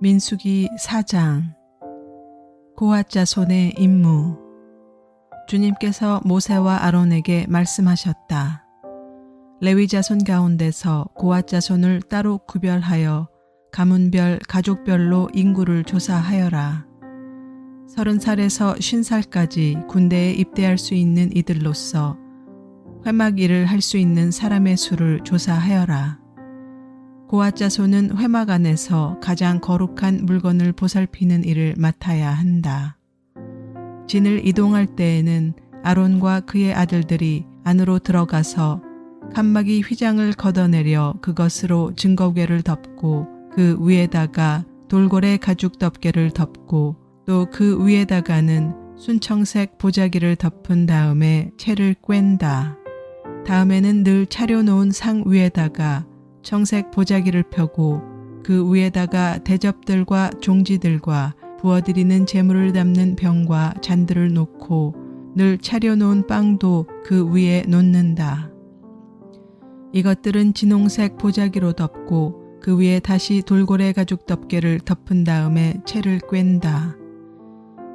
민수기 4장. 고핫 자손의 임무. 주님께서 모세와 아론에게 말씀하셨다. 레위 자손 가운데서 고핫 자손을 따로 구별하여 가문별, 가족별로 인구를 조사하여라. 30살에서 50살까지 군대에 입대할 수 있는 이들로서 회막 일을 할 수 있는 사람의 수를 조사하여라. 고핫 자손은 회막 안에서 가장 거룩한 물건을 보살피는 일을 맡아야 한다. 진을 이동할 때에는 아론과 그의 아들들이 안으로 들어가서 칸막이 휘장을 걷어내려 그것으로 증거궤를 덮고 그 위에다가 돌고래 가죽 덮개를 덮고 또 그 위에다가는 순청색 보자기를 덮은 다음에 채를 꿰다. 다음에는 늘 차려놓은 상 위에다가 청색 보자기를 펴고 그 위에다가 대접들과 종지들과 부어드리는 제물을 담는 병과 잔들을 놓고 늘 차려놓은 빵도 그 위에 놓는다. 이것들은 진홍색 보자기로 덮고 그 위에 다시 돌고래 가죽 덮개를 덮은 다음에 채를 꿰다.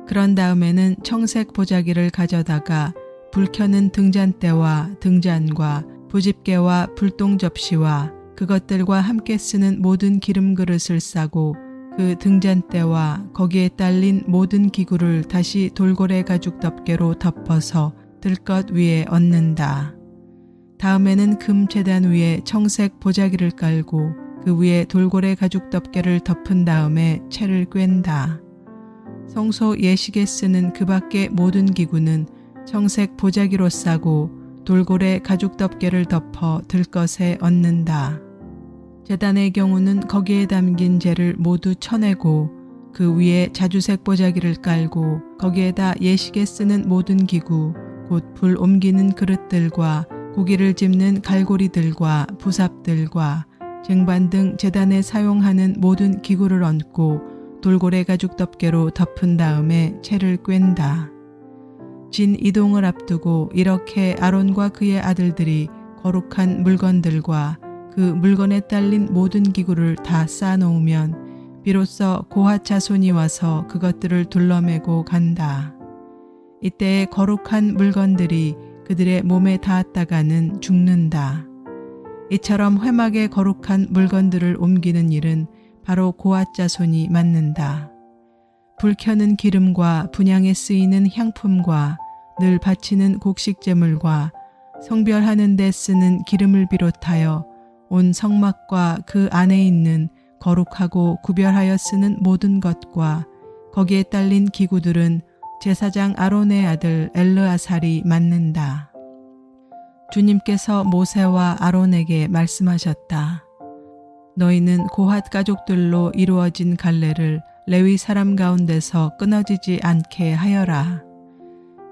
그런 다음에는 청색 보자기를 가져다가 불 켜는 등잔대와 등잔과 부집개와 불똥 접시와 그것들과 함께 쓰는 모든 기름 그릇을 싸고 그 등잔대와 거기에 딸린 모든 기구를 다시 돌고래 가죽 덮개로 덮어서 들것 위에 얹는다. 다음에는 금 제단 위에 청색 보자기를 깔고 그 위에 돌고래 가죽 덮개를 덮은 다음에 채를 꿰다. 성소 예식에 쓰는 그 밖의 모든 기구는 청색 보자기로 싸고 돌고래 가죽 덮개를 덮어 들것에 얹는다. 제단의 경우는 거기에 담긴 재를 모두 쳐내고 그 위에 자주색 보자기를 깔고 거기에다 예식에 쓰는 모든 기구 곧 불 옮기는 그릇들과 고기를 집는 갈고리들과 부삽들과 쟁반 등 제단에 사용하는 모든 기구를 얹고 돌고래 가죽 덮개로 덮은 다음에 채를 꿰다. 진 이동을 앞두고 이렇게 아론과 그의 아들들이 거룩한 물건들과 그 물건에 딸린 모든 기구를 다 쌓아놓으면 비로소 고핫 자손이 와서 그것들을 둘러매고 간다. 이때에 거룩한 물건들이 그들의 몸에 닿았다가는 죽는다. 이처럼 회막의 거룩한 물건들을 옮기는 일은 바로 고핫 자손이 맡는다. 불 켜는 기름과 분향에 쓰이는 향품과 늘 바치는 곡식 제물과 성별하는 데 쓰는 기름을 비롯하여 온 성막과 그 안에 있는 거룩하고 구별하여 쓰는 모든 것과 거기에 딸린 기구들은 제사장 아론의 아들 엘르아살이 맡는다. 주님께서 모세와 아론에게 말씀하셨다. 너희는 고핫 가족들로 이루어진 갈래를 레위 사람 가운데서 끊어지지 않게 하여라.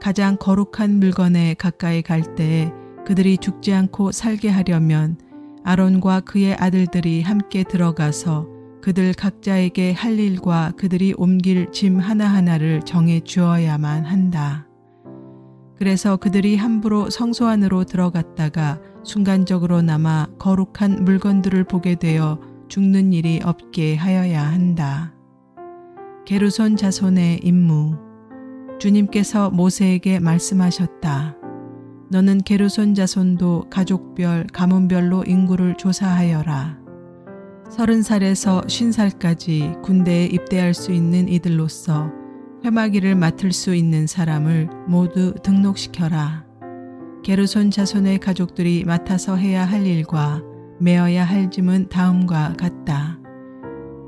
가장 거룩한 물건에 가까이 갈 때에 그들이 죽지 않고 살게 하려면 아론과 그의 아들들이 함께 들어가서 그들 각자에게 할 일과 그들이 옮길 짐 하나하나를 정해 주어야만 한다. 그래서 그들이 함부로 성소 안으로 들어갔다가 순간적으로나마 거룩한 물건들을 보게 되어 죽는 일이 없게 하여야 한다. 게르손 자손의 임무. 주님께서 모세에게 말씀하셨다. 너는 게르손 자손도 가족별, 가문별로 인구를 조사하여라. 30살에서 50살까지 군대에 입대할 수 있는 이들로서 회막 일을 맡을 수 있는 사람을 모두 등록시켜라. 게르손 자손의 가족들이 맡아서 해야 할 일과 메어야 할 짐은 다음과 같다.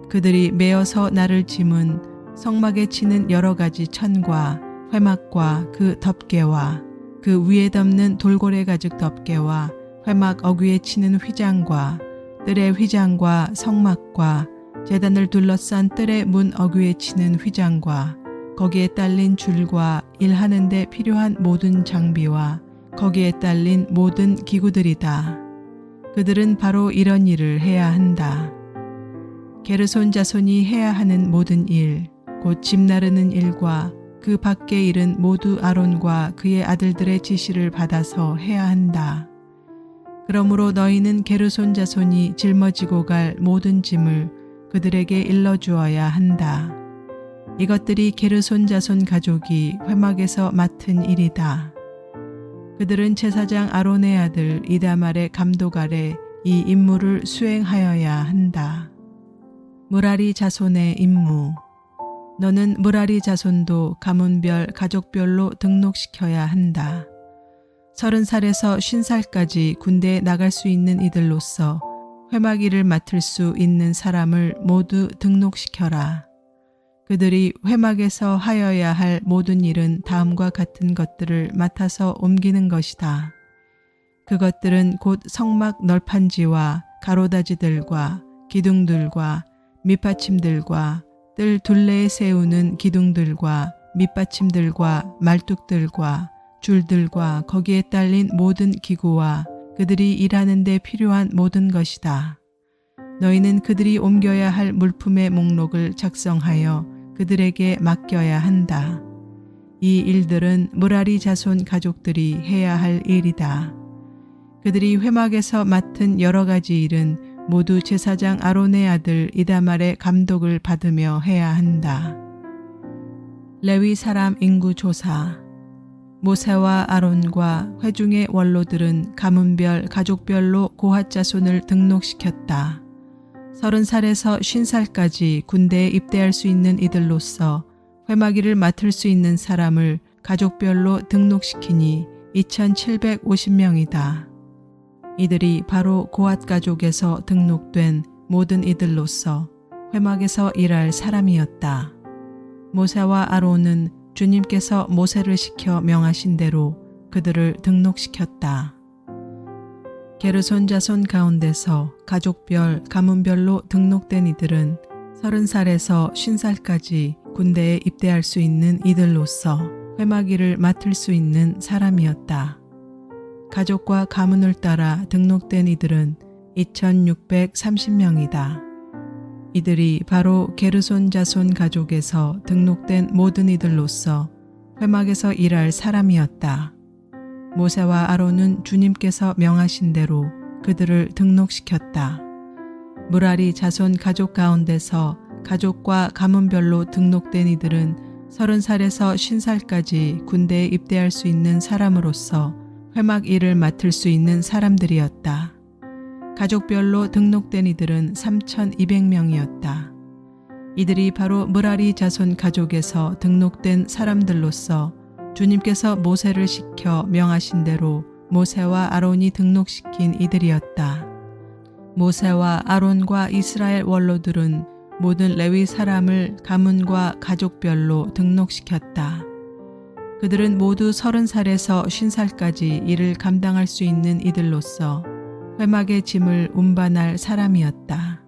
그들이 메어서 나를 짐은 성막에 치는 여러 가지 천과 회막과 그 덮개와 그 위에 덮는 돌고래 가죽 덮개와 회막 어귀에 치는 휘장과 뜰의 휘장과 성막과 제단을 둘러싼 뜰의 문 어귀에 치는 휘장과 거기에 딸린 줄과 일하는 데 필요한 모든 장비와 거기에 딸린 모든 기구들이다. 그들은 바로 이런 일을 해야 한다. 게르손 자손이 해야 하는 모든 일, 곧 집 나르는 일과 그 밖의 일은 모두 아론과 그의 아들들의 지시를 받아서 해야 한다. 그러므로 너희는 게르손 자손이 짊어지고 갈 모든 짐을 그들에게 일러주어야 한다. 이것들이 게르손 자손 가족이 회막에서 맡은 일이다. 그들은 제사장 아론의 아들 이다말의 감독 아래 이 임무를 수행하여야 한다. 무라리 자손의 임무. 너는 무라리 자손도 가문별 가족별로 등록시켜야 한다. 30살에서 50살까지 군대에 나갈 수 있는 이들로서 회막 일을 맡을 수 있는 사람을 모두 등록시켜라. 그들이 회막에서 하여야 할 모든 일은 다음과 같은 것들을 맡아서 옮기는 것이다. 그것들은 곧 성막 널판지와 가로다지들과 기둥들과 밑받침들과 뜰 둘레에 세우는 기둥들과 밑받침들과 말뚝들과 줄들과 거기에 딸린 모든 기구와 그들이 일하는 데 필요한 모든 것이다. 너희는 그들이 옮겨야 할 물품의 목록을 작성하여 그들에게 맡겨야 한다. 이 일들은 무라리 자손 가족들이 해야 할 일이다. 그들이 회막에서 맡은 여러 가지 일은 모두 제사장 아론의 아들 이다말의 감독을 받으며 해야 한다. 레위 사람 인구 조사. 모세와 아론과 회중의 원로들은 가문별 가족별로 고핫 자손을 등록시켰다. 30살에서 50살까지 군대에 입대할 수 있는 이들로서 회막 일을 맡을 수 있는 사람을 가족별로 등록시키니 2750명이다. 이들이 바로 고핫 가족에서 등록된 모든 이들로서 회막에서 일할 사람이었다. 모세와 아론은 주님께서 모세를 시켜 명하신 대로 그들을 등록시켰다. 게르손 자손 가운데서 가족별, 가문별로 등록된 이들은 30살에서 50살까지 군대에 입대할 수 있는 이들로서 회막 일을 맡을 수 있는 사람이었다. 가족과 가문을 따라 등록된 이들은 2630명이다. 이들이 바로 게르손 자손 가족에서 등록된 모든 이들로서 회막에서 일할 사람이었다. 모세와 아론은 주님께서 명하신 대로 그들을 등록시켰다. 무라리 자손 가족 가운데서 가족과 가문별로 등록된 이들은 30살에서 50살까지 군대에 입대할 수 있는 사람으로서 회막 일을 맡을 수 있는 사람들이었다. 가족별로 등록된 이들은 3200명이었다. 이들이 바로 무라리 자손 가족에서 등록된 사람들로서 주님께서 모세를 시켜 명하신 대로 모세와 아론이 등록시킨 이들이었다. 모세와 아론과 이스라엘 원로들은 모든 레위 사람을 가문과 가족별로 등록시켰다. 그들은 모두 30살에서 50살까지 일을 감당할 수 있는 이들로서 회막의 짐을 운반할 사람이었다.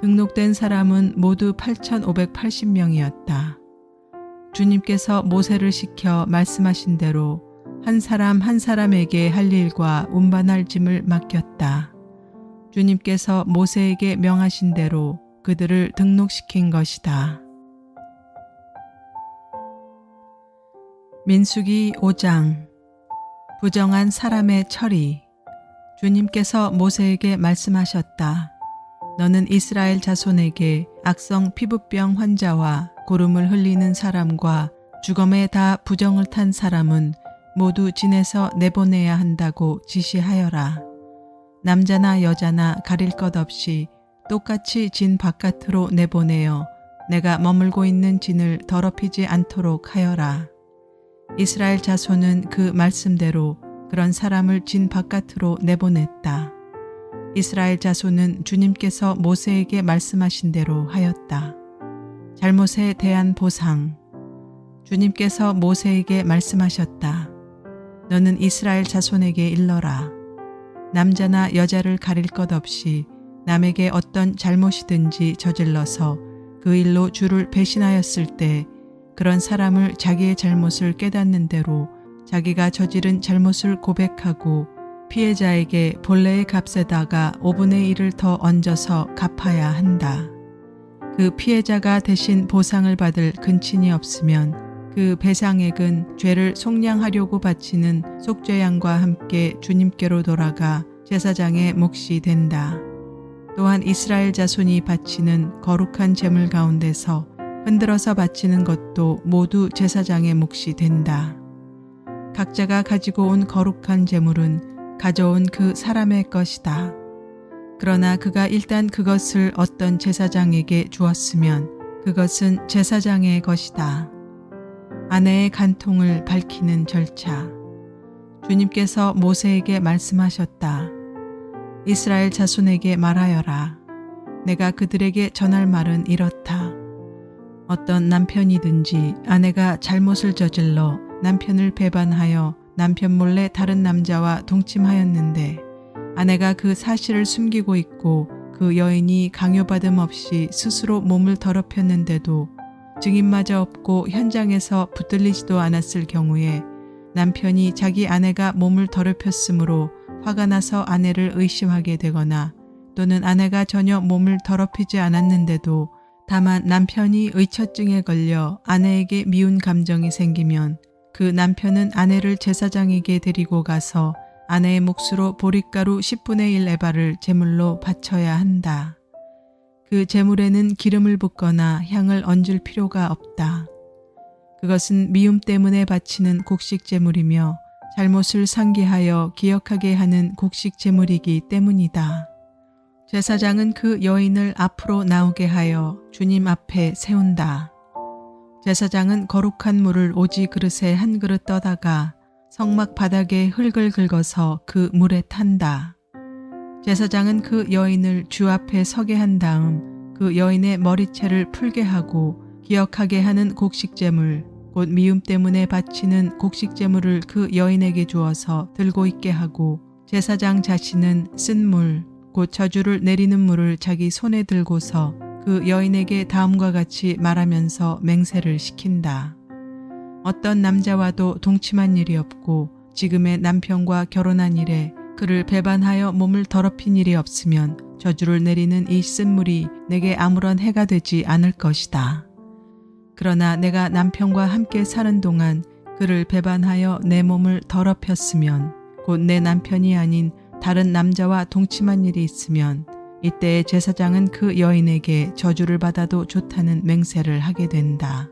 등록된 사람은 모두 8580명이었다. 주님께서 모세를 시켜 말씀하신 대로 한 사람 한 사람에게 할 일과 운반할 짐을 맡겼다. 주님께서 모세에게 명하신 대로 그들을 등록시킨 것이다. 민수기 5장. 부정한 사람의 처리. 주님께서 모세에게 말씀하셨다. 너는 이스라엘 자손에게 악성 피부병 환자와 고름을 흘리는 사람과 주검에 다 부정을 탄 사람은 모두 진에서 내보내야 한다고 지시하여라. 남자나 여자나 가릴 것 없이 똑같이 진 바깥으로 내보내어 내가 머물고 있는 진을 더럽히지 않도록 하여라. 이스라엘 자손은 그 말씀대로 그런 사람을 진 바깥으로 내보냈다. 이스라엘 자손은 주님께서 모세에게 말씀하신 대로 하였다. 잘못에 대한 보상. 주님께서 모세에게 말씀하셨다. 너는 이스라엘 자손에게 일러라. 남자나 여자를 가릴 것 없이 남에게 어떤 잘못이든지 저질러서 그 일로 주를 배신하였을 때 그런 사람을 자기의 잘못을 깨닫는 대로 자기가 저지른 잘못을 고백하고 피해자에게 본래의 값에다가 5분의 1을 더 얹어서 갚아야 한다. 그 피해자가 대신 보상을 받을 근친이 없으면 그 배상액은 죄를 속량하려고 바치는 속죄양과 함께 주님께로 돌아가 제사장의 몫이 된다. 또한 이스라엘 자손이 바치는 거룩한 제물 가운데서 흔들어서 바치는 것도 모두 제사장의 몫이 된다. 각자가 가지고 온 거룩한 제물은 가져온 그 사람의 것이다. 그러나 그가 일단 그것을 어떤 제사장에게 주었으면 그것은 제사장의 것이다. 아내의 간통을 밝히는 절차. 주님께서 모세에게 말씀하셨다. 이스라엘 자손에게 말하여라. 내가 그들에게 전할 말은 이렇다. 어떤 남편이든지 아내가 잘못을 저질러 남편을 배반하여 남편 몰래 다른 남자와 동침하였는데 아내가 그 사실을 숨기고 있고 그 여인이 강요받음 없이 스스로 몸을 더럽혔는데도 증인마저 없고 현장에서 붙들리지도 않았을 경우에 남편이 자기 아내가 몸을 더럽혔으므로 화가 나서 아내를 의심하게 되거나 또는 아내가 전혀 몸을 더럽히지 않았는데도 다만 남편이 의처증에 걸려 아내에게 미운 감정이 생기면 그 남편은 아내를 제사장에게 데리고 가서 아내의 몫으로 보릿가루 10분의 1 에바를 제물로 바쳐야 한다. 그 제물에는 기름을 붓거나 향을 얹을 필요가 없다. 그것은 미움 때문에 바치는 곡식 제물이며 잘못을 상기하여 기억하게 하는 곡식 제물이기 때문이다. 제사장은 그 여인을 앞으로 나오게 하여 주님 앞에 세운다. 제사장은 거룩한 물을 오지 그릇에 한 그릇 떠다가 성막 바닥에 흙을 긁어서 그 물에 탄다. 제사장은 그 여인을 주 앞에 서게 한 다음 그 여인의 머리채를 풀게 하고 기억하게 하는 곡식제물, 곧 미움 때문에 바치는 곡식제물을 그 여인에게 주어서 들고 있게 하고 제사장 자신은 쓴 물, 곧 저주를 내리는 물을 자기 손에 들고서 그 여인에게 다음과 같이 말하면서 맹세를 시킨다. 어떤 남자와도 동침한 일이 없고 지금의 남편과 결혼한 이래 그를 배반하여 몸을 더럽힌 일이 없으면 저주를 내리는 이 쓴물이 내게 아무런 해가 되지 않을 것이다. 그러나 내가 남편과 함께 사는 동안 그를 배반하여 내 몸을 더럽혔으면 곧 내 남편이 아닌 다른 남자와 동침한 일이 있으면 이때 제사장은 그 여인에게 저주를 받아도 좋다는 맹세를 하게 된다.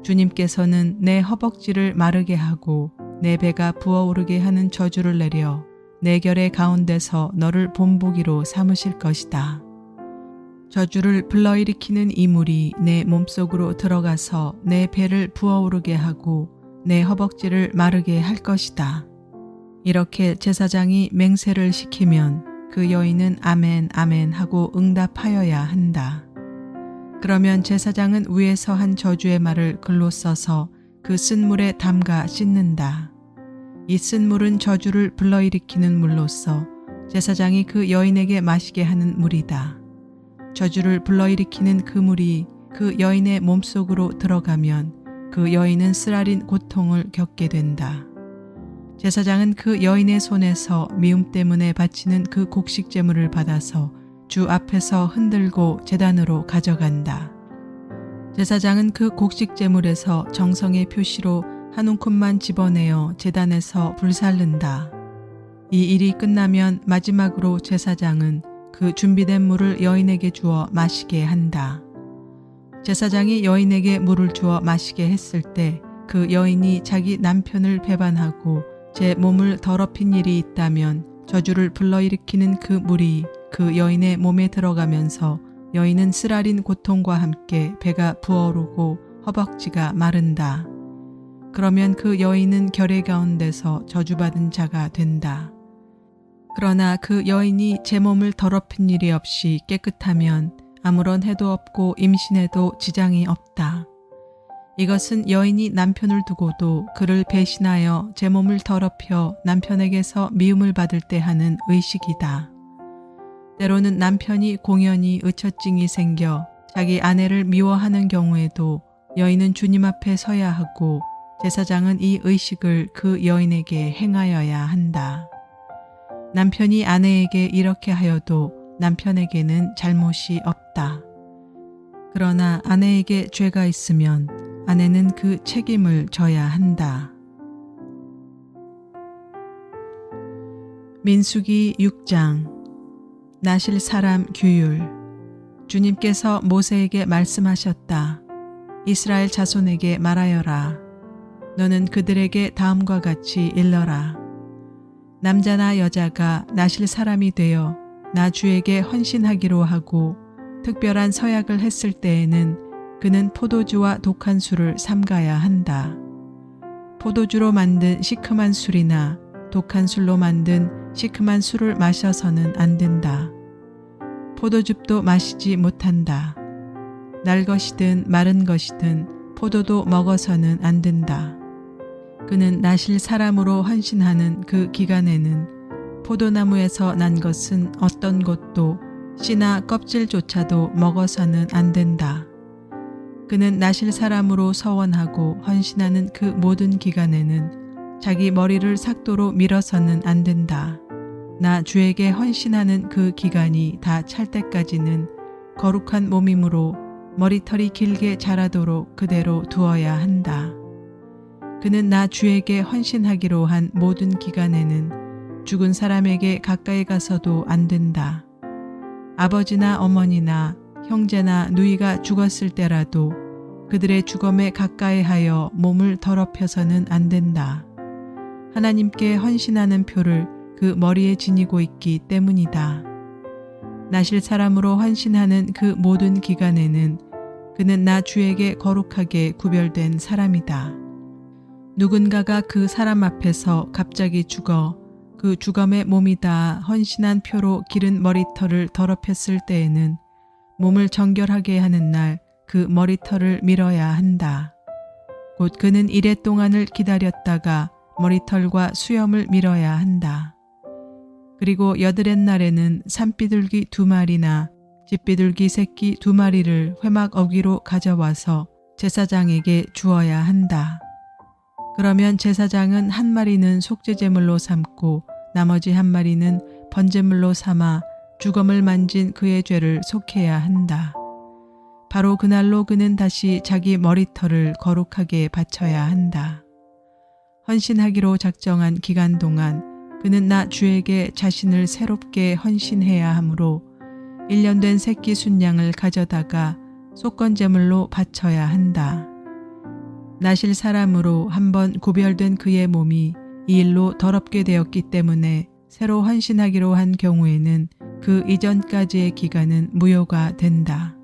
주님께서는 내 허벅지를 마르게 하고 내 배가 부어오르게 하는 저주를 내려 내 결의 가운데서 너를 본보기로 삼으실 것이다. 저주를 불러일으키는 이 물이 내 몸속으로 들어가서 내 배를 부어오르게 하고 내 허벅지를 마르게 할 것이다. 이렇게 제사장이 맹세를 시키면 그 여인은 아멘 아멘 하고 응답하여야 한다. 그러면 제사장은 위에서 한 저주의 말을 글로 써서 그 쓴 물에 담가 씻는다. 이 쓴 물은 저주를 불러일으키는 물로서 제사장이 그 여인에게 마시게 하는 물이다. 저주를 불러일으키는 그 물이 그 여인의 몸속으로 들어가면 그 여인은 쓰라린 고통을 겪게 된다. 제사장은 그 여인의 손에서 미움 때문에 바치는 그 곡식 제물을 받아서 주 앞에서 흔들고 제단으로 가져간다. 제사장은 그 곡식 제물에서 정성의 표시로 한 움큼만 집어내어 제단에서 불살른다. 이 일이 끝나면 마지막으로 제사장은 그 준비된 물을 여인에게 주어 마시게 한다. 제사장이 여인에게 물을 주어 마시게 했을 때 그 여인이 자기 남편을 배반하고 제 몸을 더럽힌 일이 있다면 저주를 불러일으키는 그 물이 그 여인의 몸에 들어가면서 여인은 쓰라린 고통과 함께 배가 부어오르고 허벅지가 마른다. 그러면 그 여인은 결의 가운데서 저주받은 자가 된다. 그러나 그 여인이 제 몸을 더럽힌 일이 없이 깨끗하면 아무런 해도 없고 임신해도 지장이 없다. 이것은 여인이 남편을 두고도 그를 배신하여 제 몸을 더럽혀 남편에게서 미움을 받을 때 하는 의식이다. 때로는 남편이 공연히 의처증이 생겨 자기 아내를 미워하는 경우에도 여인은 주님 앞에 서야 하고 제사장은 이 의식을 그 여인에게 행하여야 한다. 남편이 아내에게 이렇게 하여도 남편에게는 잘못이 없다. 그러나 아내에게 죄가 있으면 아내는 그 책임을 져야 한다. 민수기 6장. 나실 사람 규율. 주님께서 모세에게 말씀하셨다. 이스라엘 자손에게 말하여라. 너는 그들에게 다음과 같이 일러라. 남자나 여자가 나실 사람이 되어 나 주에게 헌신하기로 하고 특별한 서약을 했을 때에는 그는 포도주와 독한 술을 삼가야 한다. 포도주로 만든 시큼한 술이나 독한 술로 만든 시큼한 술을 마셔서는 안 된다. 포도즙도 마시지 못한다. 날 것이든 마른 것이든 포도도 먹어서는 안 된다. 그는 나실 사람으로 헌신하는 그 기간에는 포도나무에서 난 것은 어떤 것도 씨나 껍질조차도 먹어서는 안 된다. 그는 나실 사람으로 서원하고 헌신하는 그 모든 기간에는 자기 머리를 삭도로 밀어서는 안 된다. 나 주에게 헌신하는 그 기간이 다 찰 때까지는 거룩한 몸이므로 머리털이 길게 자라도록 그대로 두어야 한다. 그는 나 주에게 헌신하기로 한 모든 기간에는 죽은 사람에게 가까이 가서도 안 된다. 아버지나 어머니나 형제나 누이가 죽었을 때라도 그들의 죽음에 가까이 하여 몸을 더럽혀서는 안 된다. 하나님께 헌신하는 표를 그 머리에 지니고 있기 때문이다. 나실 사람으로 헌신하는 그 모든 기간에는 그는 나 주에게 거룩하게 구별된 사람이다. 누군가가 그 사람 앞에서 갑자기 죽어 그 죽음의 몸이 다 헌신한 표로 기른 머리털을 더럽혔을 때에는 몸을 정결하게 하는 날 그 머리털을 밀어야 한다. 곧 그는 이래 동안을 기다렸다가 머리털과 수염을 밀어야 한다. 그리고 여드렛 날에는 산비둘기 2마리나 집비둘기 새끼 2마리를 회막 어귀로 가져와서 제사장에게 주어야 한다. 그러면 제사장은 1마리는 속죄제물로 삼고 나머지 1마리는 번제물로 삼아 죽음을 만진 그의 죄를 속해야 한다. 바로 그날로 그는 다시 자기 머리털을 거룩하게 바쳐야 한다. 헌신하기로 작정한 기간 동안 그는 나 주에게 자신을 새롭게 헌신해야 하므로 1년 된 새끼 순양을 가져다가 속건제물로 바쳐야 한다. 나실 사람으로 한번 구별된 그의 몸이 이 일로 더럽게 되었기 때문에 새로 헌신하기로 한 경우에는 그 이전까지의 기간은 무효가 된다.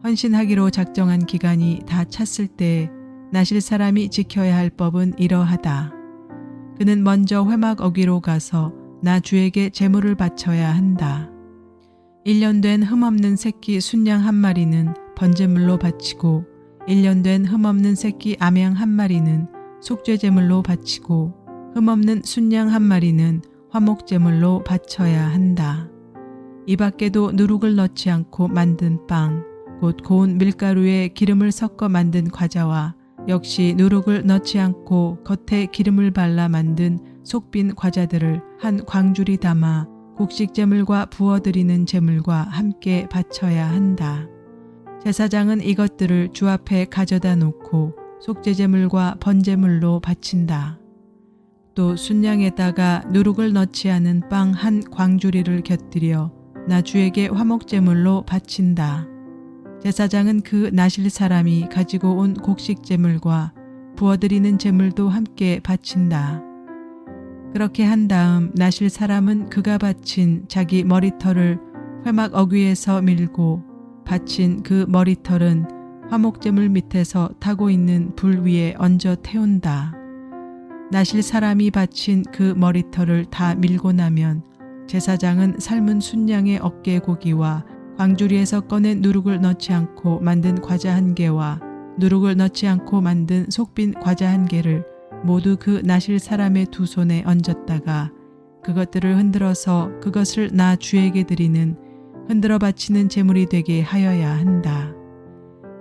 헌신하기로 작정한 기간이 다 찼을 때 나실 사람이 지켜야 할 법은 이러하다. 그는 먼저 회막 어귀로 가서 나 주에게 제물을 바쳐야 한다. 1년 된 흠없는 새끼 순양 1마리는 번제물로 바치고 1년 된 흠없는 새끼 암양 1마리는 속죄제물로 바치고 흠없는 순양 1마리는 화목제물로 바쳐야 한다. 이 밖에도 누룩을 넣지 않고 만든 빵, 곧 고운 밀가루에 기름을 섞어 만든 과자와 역시 누룩을 넣지 않고 겉에 기름을 발라 만든 속빈 과자들을 한 광주리 담아 곡식제물과 부어드리는 제물과 함께 바쳐야 한다. 제사장은 이것들을 주 앞에 가져다 놓고 속죄제물과 번제물로 바친다. 또 순양에다가 누룩을 넣지 않은 빵 한 광주리를 곁들여 나 주에게 화목제물로 바친다. 제사장은 그 나실 사람이 가지고 온 곡식제물과 부어드리는 제물도 함께 바친다. 그렇게 한 다음 나실 사람은 그가 바친 자기 머리털을 회막 어귀에서 밀고 바친 그 머리털은 화목제물 밑에서 타고 있는 불 위에 얹어 태운다. 나실 사람이 바친 그 머리털을 다 밀고 나면 제사장은 삶은 순양의 어깨 고기와 광주리에서 꺼낸 누룩을 넣지 않고 만든 과자 1개와 누룩을 넣지 않고 만든 속빈 과자 1개를 모두 그 나실 사람의 2손에 얹었다가 그것들을 흔들어서 그것을 나 주에게 드리는 흔들어 바치는 제물이 되게 하여야 한다.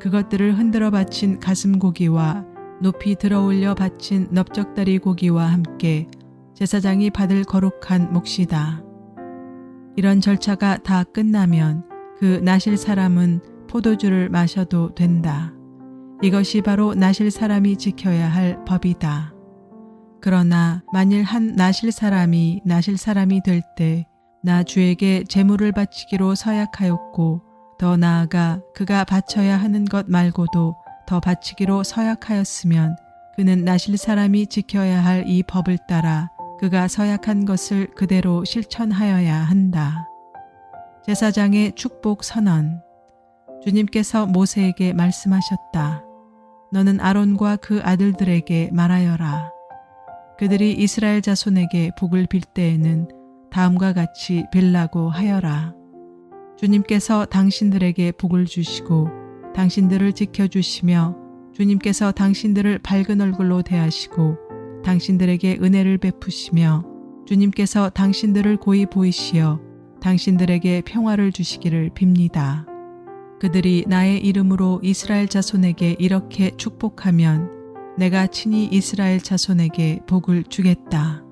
그것들을 흔들어 바친 가슴 고기와 높이 들어올려 바친 넓적다리 고기와 함께 제사장이 받을 거룩한 몫이다. 이런 절차가 다 끝나면 그 나실 사람은 포도주를 마셔도 된다. 이것이 바로 나실 사람이 지켜야 할 법이다. 그러나 만일 한 나실 사람이 될 때 나 주에게 제물을 바치기로 서약하였고 더 나아가 그가 바쳐야 하는 것 말고도 더 바치기로 서약하였으면 그는 나실 사람이 지켜야 할 이 법을 따라 그가 서약한 것을 그대로 실천하여야 한다. 제사장의 축복 선언. 주님께서 모세에게 말씀하셨다. 너는 아론과 그 아들들에게 말하여라. 그들이 이스라엘 자손에게 복을 빌 때에는 다음과 같이 빌라고 하여라. 주님께서 당신들에게 복을 주시고 당신들을 지켜주시며 주님께서 당신들을 밝은 얼굴로 대하시고 당신들에게 은혜를 베푸시며 주님께서 당신들을 고이 보이시어 당신들에게 평화를 주시기를 빕니다. 그들이 나의 이름으로 이스라엘 자손에게 이렇게 축복하면 내가 친히 이스라엘 자손에게 복을 주겠다.